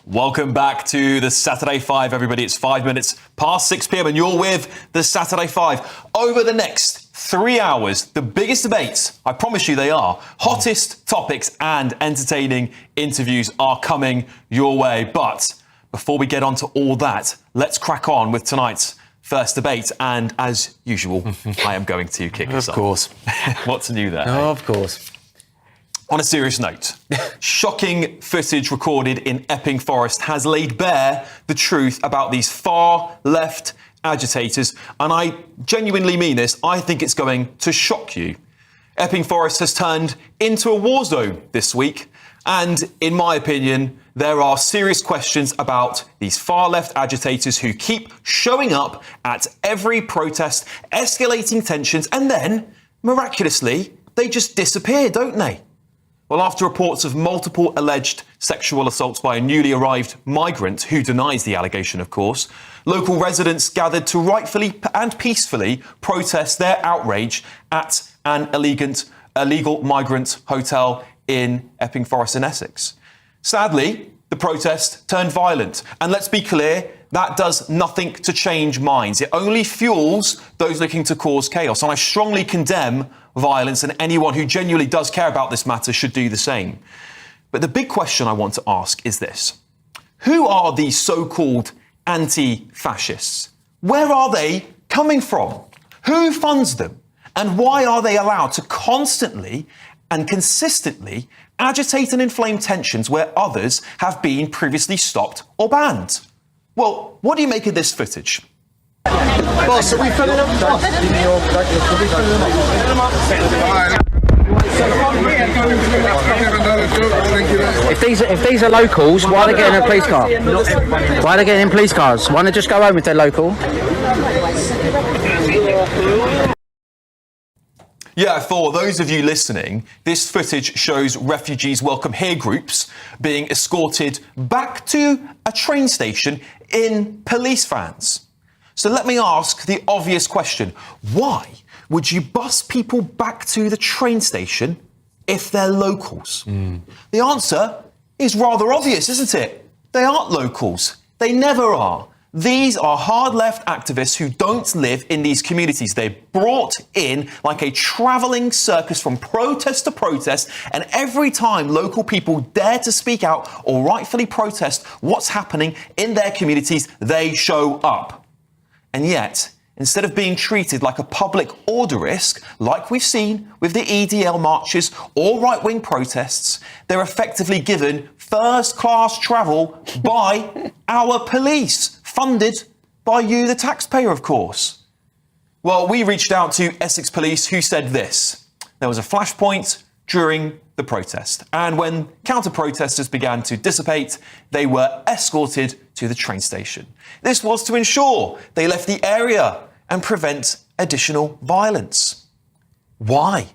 Welcome back to the Saturday 5, everybody. It's 5 minutes past 6 p.m. and you're with the Saturday 5. Over the next 3 hours, the biggest debates, I promise you they are, hottest topics and entertaining interviews are coming your way. But before we get on to all that, let's crack on with tonight's first debate. And as usual, I am going to kick us off. Of course. What's new there? Oh, of course. On a serious note, shocking footage recorded in Epping Forest has laid bare the truth about these far-left agitators, and I genuinely mean this. I think it's going to shock you. Epping Forest has turned into a war zone this week, and in my opinion, there are serious questions about these far-left agitators who keep showing up at every protest, escalating tensions, and then, miraculously, they just disappear, don't they? Well, after reports of multiple alleged sexual assaults by a newly arrived migrant, who denies the allegation, of course, local residents gathered to rightfully and peacefully protest their outrage at an illegal migrant hotel in Epping Forest in Essex. Sadly, the protest turned violent. And let's be clear, that does nothing to change minds. It only fuels those looking to cause chaos. And I strongly condemn violence, and anyone who genuinely does care about this matter should do the same. But the big question I want to ask is this. Who are these so-called anti-fascists? Where are they coming from? Who funds them? And why are they allowed to constantly and consistently agitate and inflame tensions where others have been previously stopped or banned? Well, what do you make of this footage? Boss, are we filling them up? If these are locals, why are they getting in a police car? Why are they getting in police cars? Why don't they just go home if they're local? Yeah, for those of you listening, this footage shows refugees welcome here groups being escorted back to a train station in police vans. So let me ask the obvious question. Why would you bus people back to the train station if they're locals? The answer is rather obvious, isn't it? They aren't locals. They never are. These are hard-left activists who don't live in these communities. They're brought in like a travelling circus from protest to protest, and every time local people dare to speak out or rightfully protest what's happening in their communities, they show up. And yet, instead of being treated like a public order risk, like we've seen with the EDL marches or right-wing protests, they're effectively given first-class travel by our police, funded by you, the taxpayer, of course. Well, we reached out to Essex Police, who said this. There was a flashpoint during the protest, and when counter-protesters began to dissipate, they were escorted to the train station. This was to ensure they left the area and prevent additional violence. Why?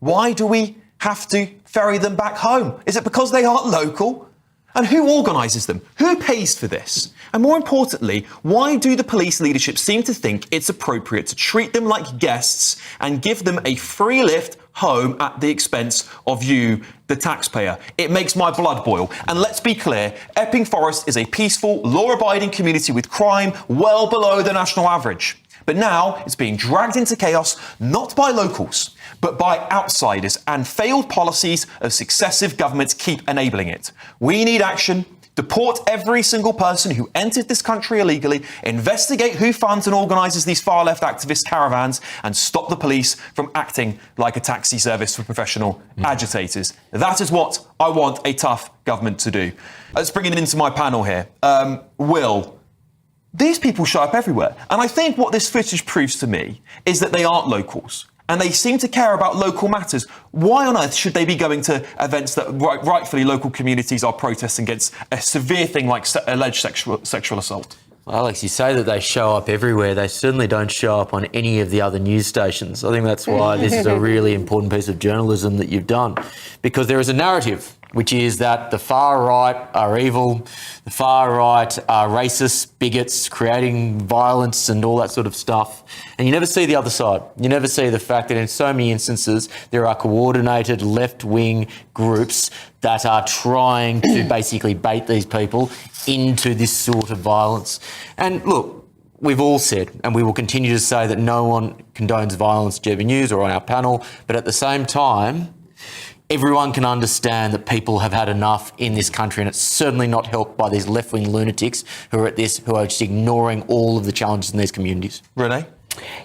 Why do we have to ferry them back home? Is it because they aren't local? And who organises them? Who pays for this? And more importantly, why do the police leadership seem to think it's appropriate to treat them like guests and give them a free lift home at the expense of you, the taxpayer? It makes my blood boil. And let's be clear, Epping Forest is a peaceful, law-abiding community with crime well below the national average. But now it's being dragged into chaos, not by locals, but by outsiders, and failed policies of successive governments keep enabling it. We need action. Deport every single person who entered this country illegally, investigate who funds and organises these far-left activist caravans, and stop the police from acting like a taxi service for professional agitators. That is what I want a tough government to do. Let's bring it into my panel here. Will, these people show up everywhere. And I think what this footage proves to me is that they aren't locals. And they seem to care about local matters. Why on earth should they be going to events that rightfully local communities are protesting against a severe thing like alleged sexual assault? Well, Alex, you say that they show up everywhere. They certainly don't show up on any of the other news stations. I think that's why this is a really important piece of journalism that you've done, because there is a narrative which is that the far right are evil, the far right are racist, bigots, creating violence and all that sort of stuff. And you never see the other side. You never see the fact that in so many instances there are coordinated left-wing groups that are trying to basically bait these people into this sort of violence. And look, we've all said, and we will continue to say, that no one condones violence, GB News or on our panel, but at the same time, everyone can understand that people have had enough in this country, and it's certainly not helped by these left-wing lunatics who are just ignoring all of the challenges in these communities. Renee?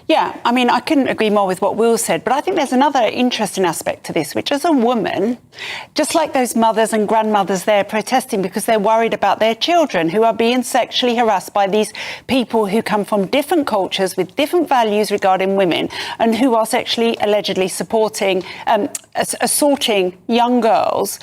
Yeah, I mean, I couldn't agree more with what Will said, but I think there's another interesting aspect to this, which as a woman, just like those mothers and grandmothers there protesting because they're worried about their children who are being sexually harassed by these people who come from different cultures with different values regarding women and who are sexually allegedly assaulting young girls.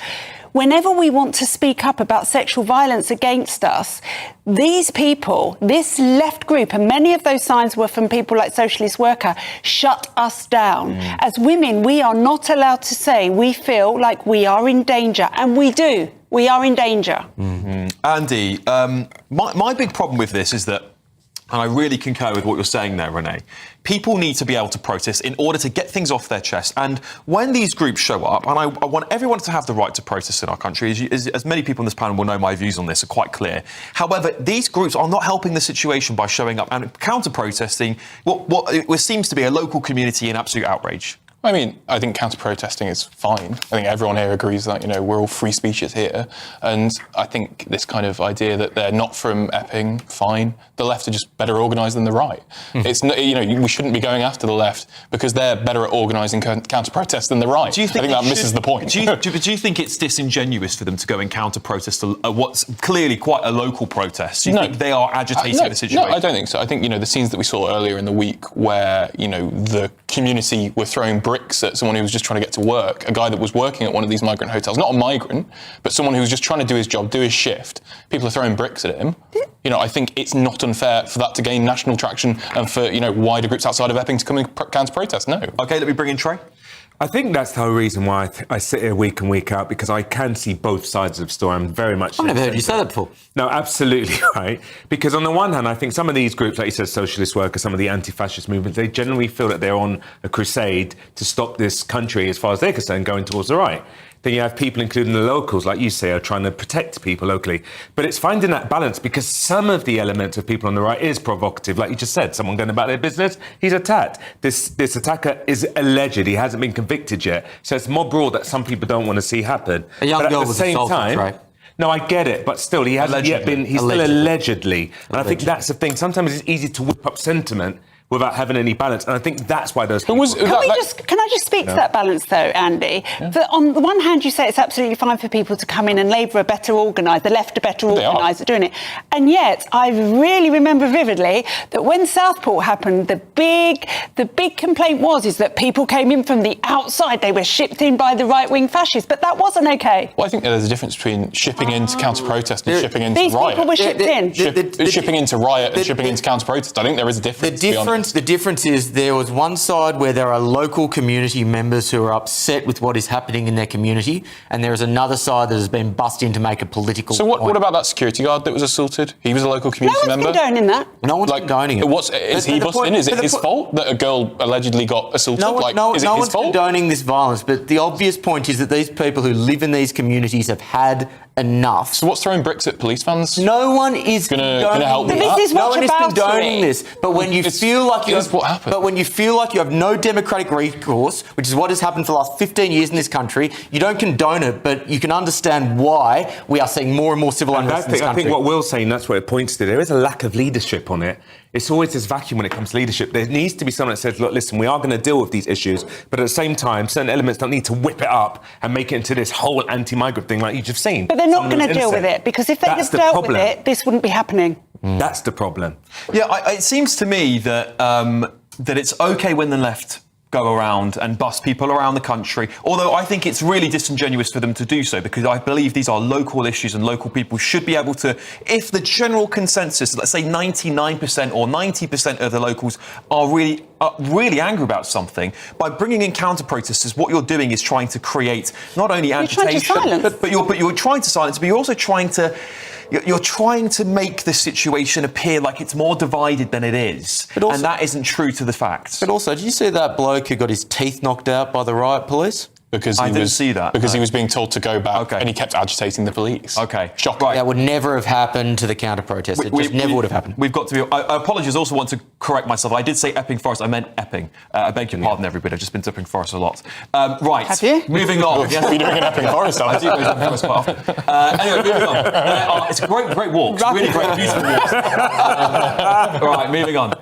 Whenever we want to speak up about sexual violence against us, these people, this left group, and many of those signs were from people like Socialist Worker, shut us down. As women, we are not allowed to say we feel like we are in danger, and we do. We are in danger. Andy, my big problem with this is that, and I really concur with what you're saying there, Renee, people need to be able to protest in order to get things off their chest. And when these groups show up, and I want everyone to have the right to protest in our country, as many people on this panel will know, my views on this are quite clear. However, these groups are not helping the situation by showing up and counter-protesting what seems to be a local community in absolute outrage. I mean, I think counter-protesting is fine. I think everyone here agrees that, we're all free speakers here. And I think this kind of idea that they're not from Epping, fine. The left are just better organised than the right. It's we shouldn't be going after the left because they're better at organising counter-protest than the right. I think that misses the point. Do you think it's disingenuous for them to go and counter-protest what's clearly quite a local protest? Do you think they are agitating the situation? No, I don't think so. I think, the scenes that we saw earlier in the week where, the community were throwing bricks at someone who was just trying to get to work, a guy that was working at one of these migrant hotels, not a migrant, but someone who was just trying to do his job, do his shift. People are throwing bricks at him. I think it's not unfair for that to gain national traction and for, wider groups outside of Epping to come and counter-protest. No. OK, let me bring in Trey. I think that's the whole reason why I sit here week in, week out, because I can see both sides of the story. I'm very much... I've never heard you say that before. No, absolutely right. Because on the one hand, I think some of these groups, like you said, Socialist Worker, some of the anti-fascist movements, they generally feel that they're on a crusade to stop this country, as far as they're concerned, going towards the right. Then you have people, including the locals, like you say, are trying to protect people locally. But it's finding that balance, because some of the elements of people on the right is provocative. Like you just said, someone going about their business, he's attacked. This attacker is alleged. He hasn't been convicted yet. So it's more broad that some people don't want to see happen. A young girl was assaulted, right? No, I get it, but still, he hasn't yet been... He's still allegedly. And I think that's the thing. Sometimes it's easy to whip up sentiment without having any balance. And I think that's why those people... Can I just speak to that balance, though, Andy? Yeah. On the one hand, you say it's absolutely fine for people to come in and Labour are better organised, the left are better organised at doing it. And yet, I really remember vividly that when Southport happened, the big complaint is that people came in from the outside. They were shipped in by the right-wing fascists, but that wasn't OK. Well, I think there's a difference between shipping into counter-protest and shipping into riot. These people were shipped in. Shipping into riot and shipping into counter-protest. I think there is a difference. The difference is there was one side where there are local community members who are upset with what is happening in their community, and there is another side that has been bussed in to make a political point. What about that security guard that was assaulted? He was a local community member? No one's condoning that. No one's condoning it. Is he bussed in? Is it his fault that a girl allegedly got assaulted? No is it his one's fault? condoning this violence, but the obvious point is that these people who live in these communities have had enough. So what's throwing bricks at police vans? No one is gonna help with that. No one is condoning this. But when you feel like you have no democratic recourse, which is what has happened for the last 15 years in this country, you don't condone it, but you can understand why we are seeing more and more civil unrest in this country. I think what Will's saying, that's what it points to. There is a lack of leadership on it. It's always this vacuum when it comes to leadership. There needs to be someone that says, look, listen, we are going to deal with these issues, but at the same time, certain elements don't need to whip it up and make it into this whole anti-migrant thing like you've just seen. But they're not going to deal with it, because if they'd have dealt with it, this wouldn't be happening. That's the problem. Yeah, it seems to me that it's OK when the left go around and bus people around the country. Although I think it's really disingenuous for them to do so, because I believe these are local issues and local people should be able to, if the general consensus, let's say 99% or 90% of the locals are really angry about something, by bringing in counter-protesters, what you're doing is trying to create not only agitation, but you're trying to silence, but you're also trying to you're trying to make the situation appear like it's more divided than it is. And that isn't true to the facts. But also, did you see that bloke who got his teeth knocked out by the riot police? Because I didn't see that. Because he was being told to go back, and he kept agitating the police. Okay, shocking. Right. That would never have happened to the counter-protest. It just never would have happened. We've got to be... I apologise, I also want to correct myself. I did say Epping Forest, I meant Epping. I beg your pardon, everybody. I've just been to Epping Forest a lot. Right. Have you? Moving on. Yes. You're doing an Epping Forest, I do go to Epping Forest quite often. Anyway, moving on. It's a great walk. Really great, beautiful walk. All right, moving on.